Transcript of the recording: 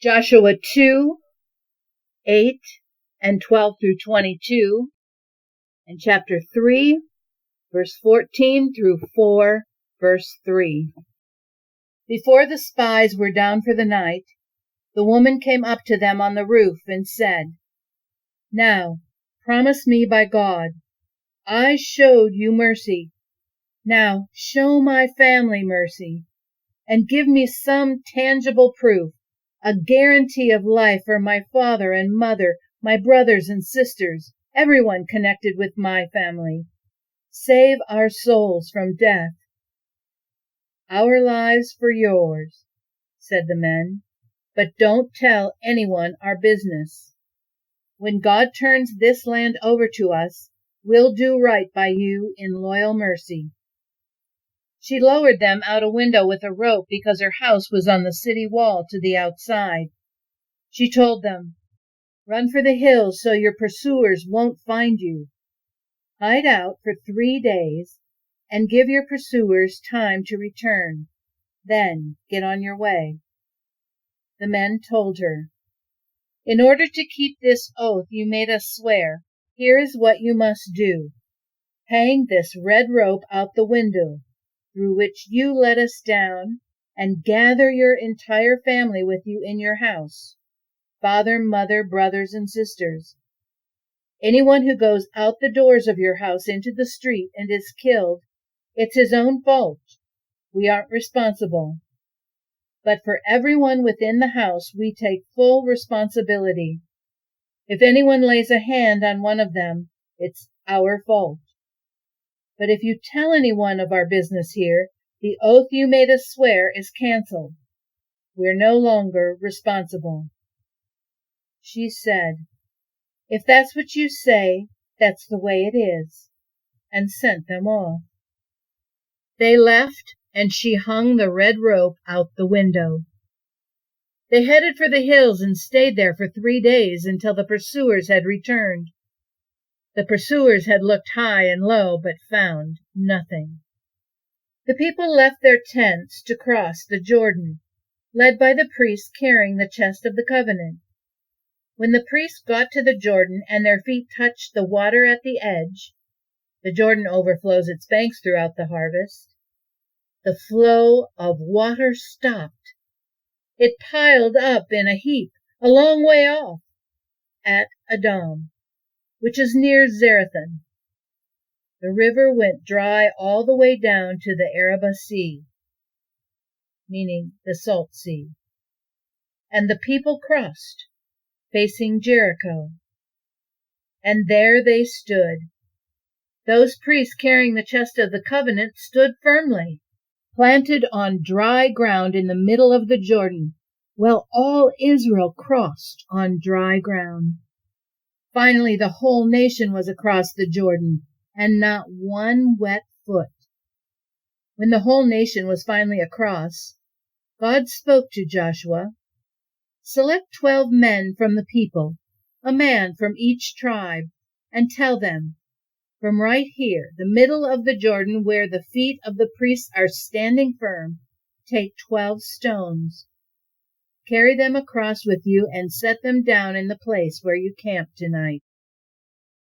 Joshua 2:8 and 12 through 22, and chapter 3, verse 14 through 4, verse 3. Before the spies were down for the night, the woman came up to them on the roof and said, "Now, promise me by God, I showed you mercy. Now show my family mercy, and give me some tangible proof, a guarantee of life for my father and mother, my brothers and sisters, everyone connected with my family. Save our souls from death." "Our lives for yours," said the men, "but don't tell anyone our business. When God turns this land over to us, we'll do right by you in loyal mercy." She lowered them out a window with a rope because her house was on the city wall to the outside. She told them, "Run for the hills so your pursuers won't find you. Hide out for 3 days and give your pursuers time to return. Then get on your way." The men told her, "In order to keep this oath you made us swear, here is what you must do. Hang this red rope out the window through which you let us down, and gather your entire family with you in your house, father, mother, brothers, and sisters. Anyone who goes out the doors of your house into the street and is killed, it's his own fault. We aren't responsible. But for everyone within the house, we take full responsibility. If anyone lays a hand on one of them, it's our fault. But if you tell anyone of our business here, the oath you made us swear is canceled. We're no longer responsible." She said, "If that's what you say, that's the way it is," and sent them off. They left, and she hung the red rope out the window. They headed for the hills and stayed there for 3 days until the pursuers had returned. The pursuers had looked high and low, but found nothing. The people left their tents to cross the Jordan, led by the priest carrying the chest of the covenant. When the priests got to the Jordan and their feet touched the water at the edge — the Jordan overflows its banks throughout the harvest — the flow of water stopped. It piled up in a heap a long way off, at Adam, which is near Zarethan. The river went dry all the way down to the Arabah Sea, meaning the Salt Sea, and the people crossed, facing Jericho. And there they stood. Those priests carrying the chest of the covenant stood firmly, planted on dry ground in the middle of the Jordan, while all Israel crossed on dry ground. Finally, the whole nation was across the Jordan, and not one wet foot. When the whole nation was finally across, God spoke to Joshua, "Select 12 men from the people, a man from each tribe, and tell them, from right here, the middle of the Jordan where the feet of the priests are standing firm, take 12 stones. Carry them across with you and set them down in the place where you camp tonight."